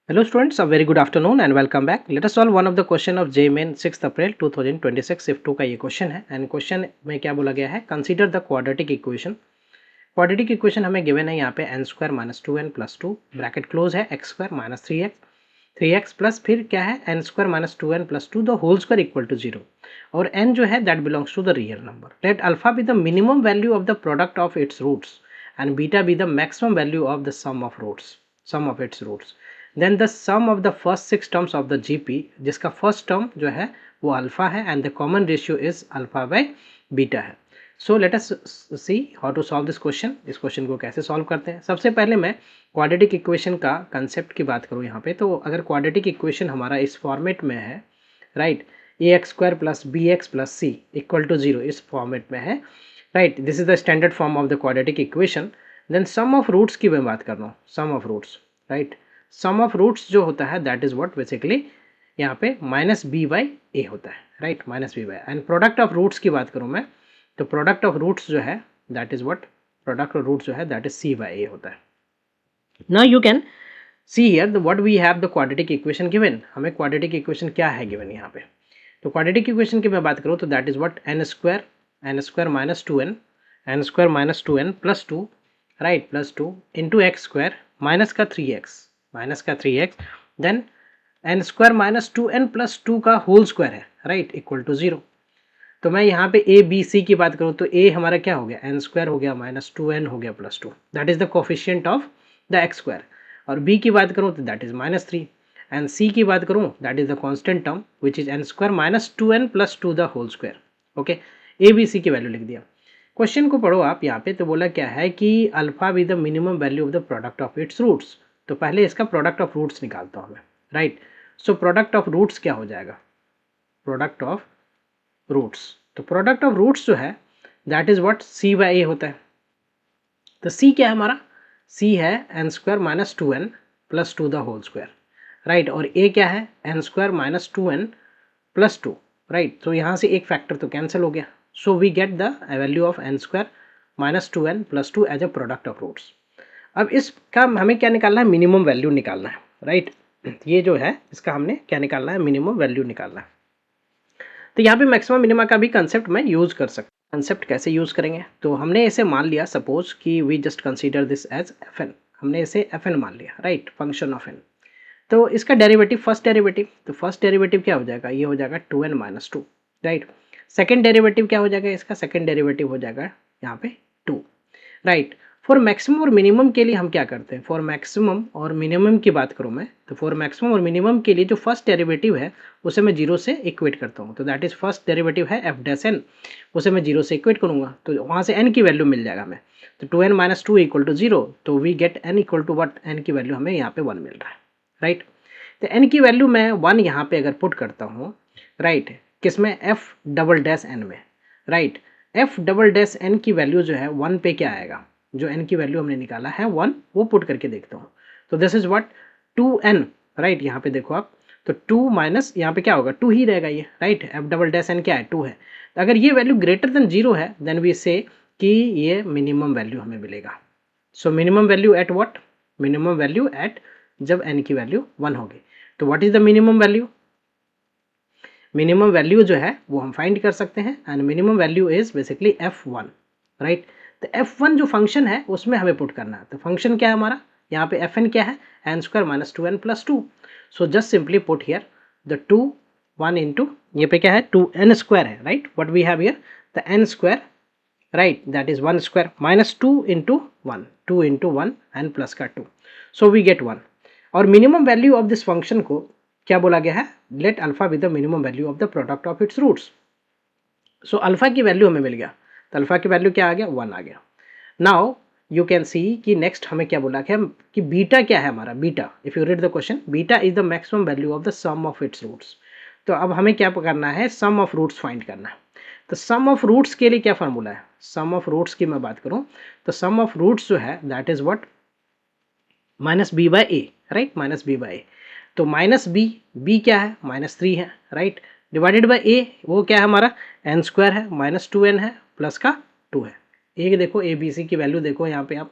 Hello students, a very good afternoon and welcome back. Let us solve one of the question of JMain 6th April 2026 shift 2 का ये question है and question में क्या बोला गया है, consider the quadratic equation. Quadratic equation हमें given है यहाँ पे n square minus two n plus two bracket close है x square minus three x plus फिर क्या है n square minus two n plus two the whole square equal to zero और n जो है that belongs to the real number. Let alpha be the minimum value of the product of its roots and beta be the maximum value of the sum of its roots. Then the sum of the first six terms of the GP, जिसका first term जो है वो alpha है and the common ratio is alpha by beta है। So let us see how to solve this question. इस question को कैसे solve करते हैं, सबसे पहले मैं क्वाड्रेटिक इक्वेशन का कंसेप्ट की बात करूँ यहाँ पे। तो अगर क्वाड्रेटिक इक्वेशन हमारा इस फॉर्मेट में है, right, a x square plus b x plus c equal to zero, इस फॉर्मेट में है, right, this is the standard form of the quadratic equation. Then sum of roots की मैं बात कर रहा हूँ, sum of roots, right, sum of roots जो होता है दैट इज व्हाट बेसिकली यहाँ पे माइनस बी बाई ए होता है, right, minus B by. And product of roots की बात करूँ मैं, तो प्रोडक्ट ऑफ रूट्स जो है that is what, product of roots जो है that is C by A होता है। Now you can see here what we have the quadratic equation given. हमें क्वाड्रेटिक इक्वेशन क्या है गिवन यहाँ पे। तो क्वाड्रेटिक इक्वेशन की मैं बात करूँ तो that is what n square minus two n plus two, right, plus two into x square minus का three x then n square minus two n plus two का होल स्क्वायर है, right, equal to zero. तो मैं यहाँ पे ए b c की बात करूँ तो ए हमारा क्या हो गया, एन स्क्वायर हो गया माइनस टू एन हो गया plus two, that is the coefficient of the x square. और बी की बात करूँ तो that is minus three and c की बात करूँ that is the constant term which is n square minus two n plus two the whole square. Okay, a b c की value लिख दिया। क्वेश्चन को पढ़ो आप यहाँ पे, तो बोला क्या है कि alpha be the minimum value of the product of its roots. तो पहले इसका प्रोडक्ट ऑफ रूट्स निकालता हूँ मैं, right. So product of roots क्या हो जाएगा, प्रोडक्ट ऑफ रूट्स, तो प्रोडक्ट ऑफ रूट्स जो है that is what C by A होता है। तो सी क्या है हमारा, सी है n square minus two n plus two the whole square, right, और ए क्या है n square minus two n plus two, right. तो यहाँ से एक फैक्टर तो कैंसिल हो गया, so we get the value of n square minus two n plus two as a product of roots. अब इसका हमें क्या निकालना है, मिनिमम वैल्यू निकालना है, राइट। ये जो है इसका हमने क्या निकालना है, मिनिमम वैल्यू निकालना है। तो यहाँ पे मैक्सिमम मिनिमा का भी कंसेप्ट मैं यूज़ कर सकता हूँ। कंसेप्ट कैसे यूज़ करेंगे, तो हमने इसे मान लिया, सपोज कि we just consider this as f n, हमने इसे एफ एन मान लिया, राइट, फंक्शन ऑफ एन। तो इसका डेरिवेटिव, फर्स्ट डेरिवेटिव, तो फर्स्ट डेरिवेटिव क्या हो जाएगा, ये हो जाएगा two n minus two, right. Second derivative क्या हो जाएगा इसका, सेकेंड डेरिवेटिव हो जाएगा यहाँ पे टू, राइट। फॉर मैक्सिमम और मिनिमम के लिए हम क्या करते हैं, फॉर मैक्सिमम और मिनिमम की बात करूँ मैं, तो फॉर मैक्सिमम और मिनिमम के लिए जो फर्स्ट डेरिवेटिव है उसे मैं जीरो से इक्वेट करता हूँ। तो दैट इज फर्स्ट डेरिवेटिव है एफ डैश एन, उसे मैं जीरो से इक्वेट करूँगा तो वहाँ से एन की वैल्यू मिल जाएगा हमें। तो two n minus two equal to zero, तो we get n equal to what, n की वैल्यू हमें यहाँ पे वन मिल रहा है, राइट। तो एन की वैल्यू मैं वन यहाँ पे अगर पुट करता हूँ, राइट, किसमें, एफ डबल डैश एन में, right, f double dash n की वैल्यू जो है वन पे क्या आएगा, जो एन की वैल्यू हमने निकाला है वन, वो पुट करके देखता हूँ। तो this is what two n, right, यहाँ पे देखो आप, तो टू माइनस यहाँ पे क्या होगा, टू ही रहेगा ये, right, f double dash n क्या है, टू है। तो अगर ये वैल्यू ग्रेटर देन जीरो है देन वी से कि ये मिनिमम वैल्यू हमें मिलेगा। So minimum value at what, minimum value at जब एन की वैल्यू वन होगी। तो what is the minimum value, minimum value जो है वो हम फाइंड कर सकते हैं and minimum value is basically f one, right. तो एफ वन जो फंक्शन है उसमें हमें पुट करना है। तो फंक्शन क्या है हमारा, यहाँ पे एफ एन क्या है, n square minus two n plus two. So just simply put here the two one into, ये पे क्या है, टू एन स्क्वायर है, right, what we have here the n square, right, that is one square minus two into one n plus का two, so we get one. और minimum value of this function को क्या बोला गया है, let alpha with the minimum value of the product of its roots. So alpha की value हमें मिल गया, तो अल्फा की वैल्यू क्या आ गया, वन आ गया। नाउ यू कैन सी कि नेक्स्ट हमें क्या बोला है कि बीटा क्या है हमारा, beta, if you read the question, beta is the maximum value of the sum of its roots. तो अब हमें क्या करना है, सम ऑफ रूट्स फाइंड करना है। तो सम ऑफ रूट्स के लिए क्या फार्मूला है, सम ऑफ रूट्स की मैं बात करूं तो सम ऑफ रूट्स जो है that is what minus B by a, right, minus B by a. तो माइनस बी, बी क्या है, माइनस थ्री है, राइट, डिवाइडेड बाई ए, वो क्या है हमारा एन स्क्वायर है, माइनस टू एन है प्लस का टू है। एक देखो ए बी सी की वैल्यू देखो यहाँ पे आप,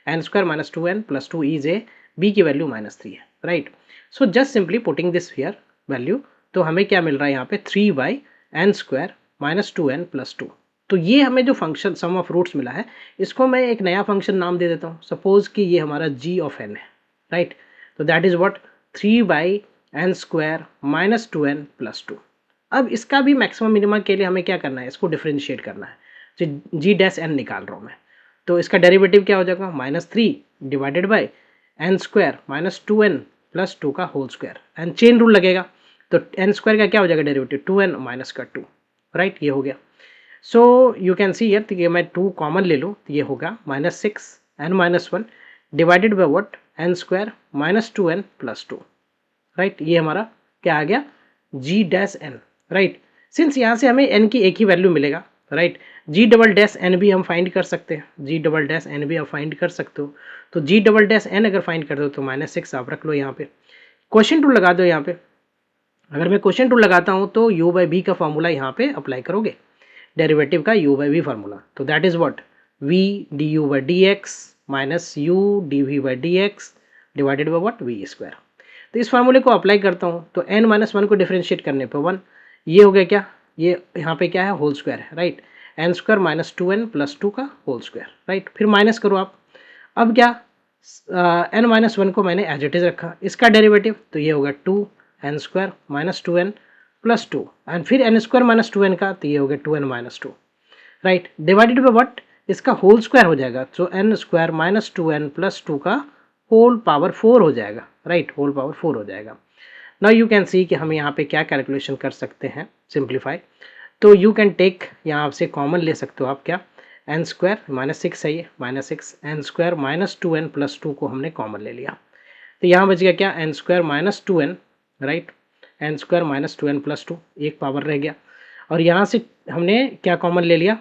n square minus two n plus two is A, B की वैल्यू माइनस थ्री है, right. So just simply putting this here value, तो हमें क्या मिल रहा है यहाँ पे 3/n² माइनस 2n प्लस 2। तो ये हमें जो फंक्शन सम ऑफ रूट्स मिला है, इसको मैं एक नया फंक्शन नाम दे देता हूँ। सपोज कि ये हमारा g ऑफ n है, राइट। तो that is what 3/n² minus 2n plus 2। अब इसका भी मैक्सिमम मिनिमम के लिए हमें क्या करना है, इसको डिफरेंशिएट करना है। तो जी डैश एन निकाल रहा हूँ मैं, तो इसका डेरिवेटिव क्या हो जाएगा, -3 divided by n² minus 2n plus 2 का whole square, and chain rule लगेगा। तो n² का क्या हो जाएगा डेरिवेटिव, 2n माइनस का 2, राइट। ये हो गया। So you can see here, ये मैं 2 कॉमन ले लूँ तो ये होगा -6n-1 divided by what n² minus 2n plus 2, right. ये हमारा क्या आ गया, जी डैश एन, राइट। सिंस यहाँ से हमें n की एक ही वैल्यू मिलेगा, राइट। जी डबल डैश एन भी हम फाइंड कर सकते हैं, जी डबल डैश एन भी आप फाइंड कर सकते हो। तो जी डबल डैश एन अगर फाइंड कर दो तो -6 आप रख लो यहाँ पे, क्वेश्चन टू लगा दो यहाँ पे। अगर मैं क्वेश्चन टू लगाता हूँ तो u बाई बी का फॉर्मूला यहाँ पे अप्लाई करोगे, डेरिवेटिव का u बाई वी फार्मूला। तो that is what v du by D x minus u dv by D x divided by what v²। तो इस फार्मूले को अप्लाई करता हूँ तो n-1 को डिफरेंशिएट करने पर 1, ये हो गया क्या, ये यहाँ पे क्या है, होल स्क्वायर है, right. n² minus 2n plus 2 का होल स्क्वायर, राइट। फिर माइनस करो आप, अब क्या n-1 को मैंने एज इट इज रखा, इसका डेरिवेटिव तो ये होगा 2n² minus 2n plus 2, and फिर n² माइनस 2n का तो ये हो गया 2n minus 2, right. Divided by what, इसका होल स्क्वायर हो जाएगा, तो n² माइनस 2n प्लस 2 का होल पावर 4 हो जाएगा, राइट। होल पावर 4 हो जाएगा। नाउ यू कैन सी कि हम यहाँ पे क्या कैलकुलेशन कर सकते हैं, सिंप्लीफाई। तो यू कैन टेक, यहाँ से कॉमन ले सकते हो आप, क्या n² -6 है ये, -6 n² माइनस 2n प्लस 2 को हमने कॉमन ले लिया, तो यहाँ बच गया क्या, n² minus 2n, right. n² minus 2n plus 2, एक पावर रह गया। और यहाँ से हमने क्या कॉमन ले लिया,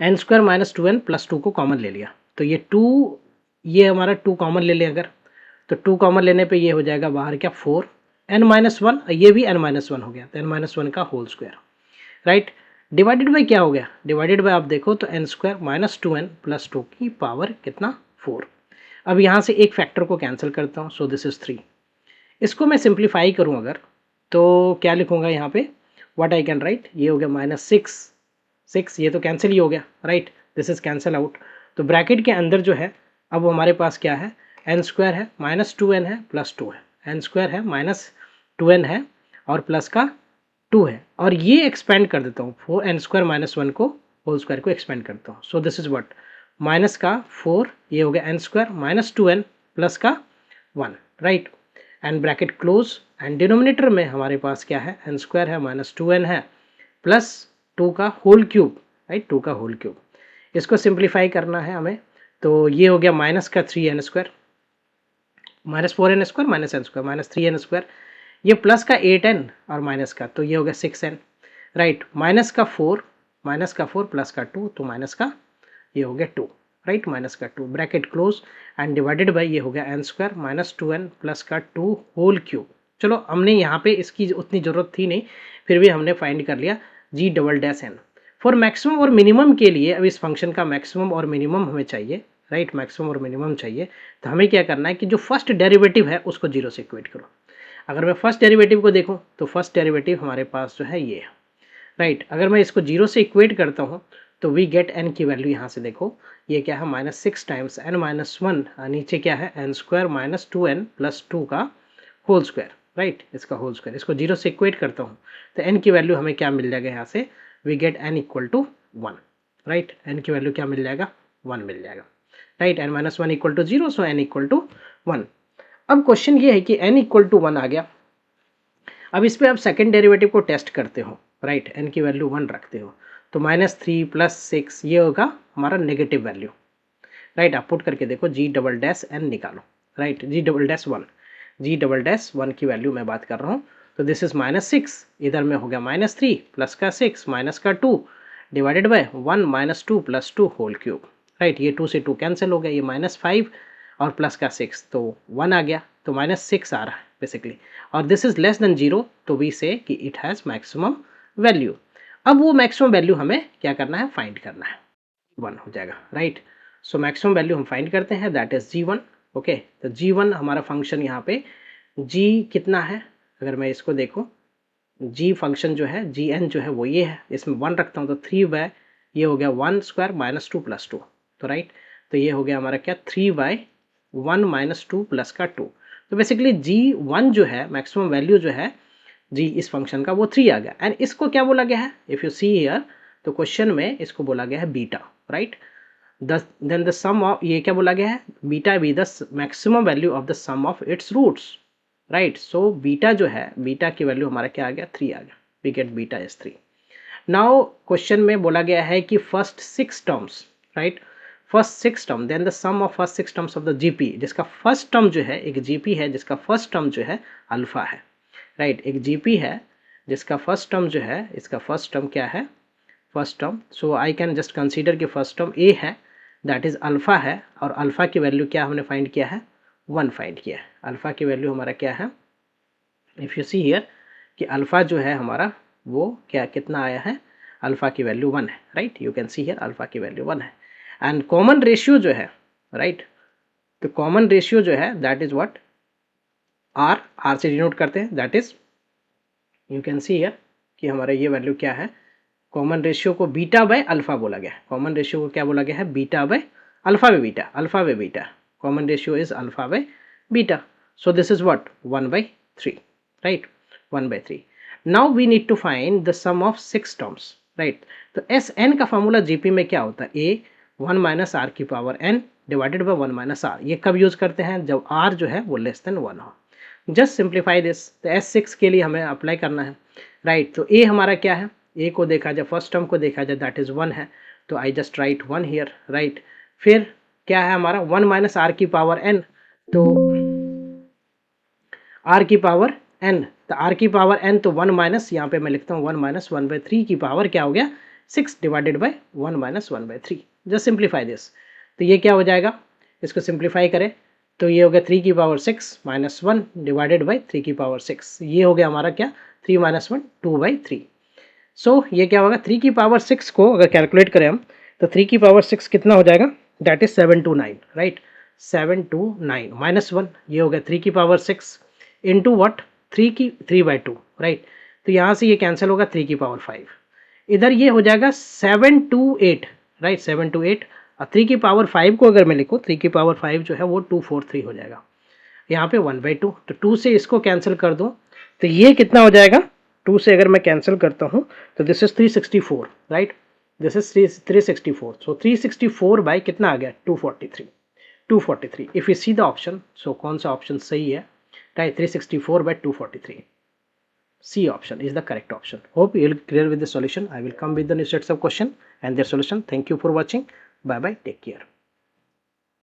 n² माइनस 2n प्लस 2 को कॉमन ले लिया, तो ये 2, ये हमारा 2 कॉमन ले लें अगर, तो 2 कॉमन लेने पे ये हो जाएगा बाहर क्या 4, n-1, ये भी n-1 हो गया, तो n-1 का whole square, right. Divided by क्या हो गया, डिवाइडेड बाई आप देखो तो n² माइनस 2n प्लस 2 की पावर कितना, 4। अब यहाँ से एक फैक्टर को कैंसिल करता हूँ, सो दिस इज 3। इसको मैं सिंप्लीफाई करूँ अगर, तो क्या लिखूँगा यहाँ पे, व्हाट आई कैन राइट, ये हो गया -6, ये तो कैंसिल ही हो गया, right. This is cancel out. तो ब्रैकेट के अंदर जो है, अब हमारे पास क्या है, n² है माइनस 2n है प्लस 2 है, n² है माइनस 2n है और प्लस का 2 है, और ये एक्सपेंड कर देता हूँ, 4n² माइनस 1 को होल स्क्वायर को एक्सपेंड करता हूँ। सो दिस इज व्हाट, माइनस का 4, ये हो गया n² माइनस 2n प्लस का 1, right. And bracket close, and denominator में हमारे पास क्या है, n² है माइनस 2n है प्लस 2 का होल क्यूब, राइट, 2 का होल क्यूब। इसको सिंप्लीफाई करना है हमें, तो ये हो गया माइनस का 3n² minus 4n² minus n² minus 3n², ये प्लस का 8n और माइनस का, तो ये हो गया 6n, राइट। माइनस का 4 प्लस का 2, तो माइनस का ये हो गया 2, राइट, माइनस का 2, bracket close, and divided by ये हो गया n² माइनस 2n प्लस का 2 होल क्यूब। चलो हमने यहाँ पे इसकी उतनी ज़रूरत थी नहीं, फिर भी हमने फाइंड कर लिया g double dash n. For maximum और मिनिमम के लिए, अब इस फंक्शन का मैक्सिमम और मिनिमम हमें चाहिए, राइट, मैक्सिमम और मिनिमम चाहिए, तो हमें क्या करना है कि जो फर्स्ट डेरिवेटिव है उसको 0 से इक्वेट करो। अगर मैं फर्स्ट डेरिवेटिव को देखूँ तो फर्स्ट डेरिवेटिव हमारे पास जो है ये है, राइट। अगर मैं इसको 0 से इक्वेट करता हूँ तो वी गेट n की वैल्यू, यहाँ से देखो ये क्या है, -6 टाइम्स n-1, नीचे क्या है n² माइनस 2n प्लस 2 का होल स्क्वायर, राइट, इसका होल स्क्वायर। इसको 0 से इक्वेट करता हूँ तो n की वैल्यू हमें क्या मिल जाएगा, यहाँ से we get n equal to 1, right. n की वैल्यू क्या मिल जाएगा, 1 मिल जाएगा, right. n-1 equal to 0, so n equal to 1। अब क्वेश्चन ये है कि n इक्वल टू 1 आ गया, अब इस पर आप सेकेंड डेरिवेटिव को टेस्ट करते हो, राइट, n की वैल्यू 1 रखते हो, तो -3 प्लस 6 ये होगा हमारा नेगेटिव वैल्यू, राइट। आप पुट करके देखो जी डबल डैश n निकालो, राइट, जी डबल डैश 1 की वैल्यू मैं बात कर रहा हूँ। तो दिस इज -6, इधर में हो गया -3 प्लस का 6 माइनस का 2 divided by 1 minus 2 plus 2 whole cube, right. ये 2 से 2 कैंसिल हो गया, ये -5 और प्लस का 6, तो 1 आ गया, तो -6 आ रहा है बेसिकली, और दिस इज लेस देन 0, तो वी से कि इट हैज़ मैक्सिमम वैल्यू। अब वो मैक्सिमम वैल्यू हमें क्या करना है, फाइंड करना है, 1 हो जाएगा, राइट। सो मैक्सिमम वैल्यू हम फाइंड करते हैं, दैट इज g1, ओके। तो g1 हमारा फंक्शन यहाँ पे जी कितना है, अगर मैं इसको देखूँ, जी फंक्शन जो है जी एन जो है वो ये है, इसमें 1 रखता हूँ तो 3 बाय ये हो गया 1 स्क्वायर माइनस 2 प्लस 2, तो राइट, तो ये हो गया हमारा क्या 3 बाय 1 माइनस 2 प्लस का 2। तो बेसिकली जी1 जो है मैक्सिमम वैल्यू जो है जी इस फंक्शन का वो 3 आ गया। एंड इसको क्या बोला गया है, इफ़ यू सी हियर, तो क्वेश्चन में इसको बोला गया है beta, right. Then the sum of, ये क्या बोला गया है, beta be the maximum value of the sum of its roots, right. So beta जो है, बीटा की वैल्यू हमारा क्या आ गया 3 आ गया, we get beta is 3। Now question में बोला गया है कि first 6 terms, right, first 6 term, then the sum of first 6 terms of the GP, जिसका फर्स्ट टर्म जो है, एक जीपी है जिसका फर्स्ट टर्म जो है अल्फा है, राइट, एक जीपी है जिसका फर्स्ट टर्म जो है, इसका फर्स्ट टर्म क्या है, first term, so I can just consider कि फर्स्ट टर्म ए है, दैट इज अल्फा है, और अल्फा की वैल्यू क्या हमने फाइंड किया है, 1 फाइंड किया है। अल्फा की वैल्यू हमारा क्या है, इफ़ यू सी हियर कि अल्फा जो है हमारा वो क्या कितना आया है, अल्फा की वैल्यू 1 है, right, you can see here alpha की वैल्यू 1 है। एंड कॉमन रेशियो जो है, राइट, तो कॉमन रेशियो जो है दैट इज व्हाट, आर से डिनोट करते हैं, that is, you can see here कि हमारा ये वैल्यू क्या है, कॉमन रेशियो को बीटा बाय अल्फा बोला गया है, कॉमन रेशियो को क्या बोला गया है, beta by alpha by beta, alpha by beta, common ratio is alpha by beta, so this is what 1/3, right, 1/3। Now we need to find the sum of 6 terms, right. तो s n का formula GP में क्या होता है, a 1 minus r की power n divided by 1 minus r, ये कब use करते हैं, जब आर जो है वो लेस देन 1 हो। जस्ट सिंप्लीफाई दिस, तो S6 के लिए हमें अप्लाई करना है, राइट। तो ए हमारा क्या है, ए को देखा जाए, फर्स्ट टर्म को देखा जाए दैट इज 1 है, तो I just right 1 here, right. फिर क्या है हमारा 1 माइनस आर की पावर एन, तो आर की पावर एन, तो आर की पावर एन, तो 1 माइनस, यहाँ पे मैं लिखता हूँ 1 माइनस 1/3 की पावर क्या हो गया 6 divided by 1 minus 1/3, just simplify this, तो ये क्या हो जाएगा, इसको सिंप्लीफाई करें तो ये हो गया 3 की पावर 6 माइनस 1 डिवाइडेड बाई 3 की पावर 6, ये हो गया हमारा क्या 3 माइनस 1 2/3। सो ये क्या होगा 3 की पावर 6 को अगर कैलकुलेट करें हम, तो 3 की पावर 6 कितना हो जाएगा, दैट इज 729, राइट, 729 माइनस 1, ये हो गया 3 की पावर 6 इंटू वट 3/2, राइट, तो यहाँ से ये कैंसिल होगा 3 की पावर 5, इधर ये हो जाएगा 728, राइट, 728, और 3 की पावर 5 को अगर मैं लिखूँ, 3 की पावर 5 जो है वो 243 हो जाएगा, यहाँ पे 1/2, तो 2 से इसको कैंसिल कर दूँ तो ये कितना हो जाएगा, 2 से अगर मैं कैंसिल करता हूँ तो this is 364, right, this is 364, so 364 by कितना आ गया 243, if you see the option, so कौन सा ऑप्शन सही है, right, 364/243, C option is the correct option. Hope you will clear with the solution. I will come with the new sets of question and their solution. Thank you for watching. Bye bye. Take care.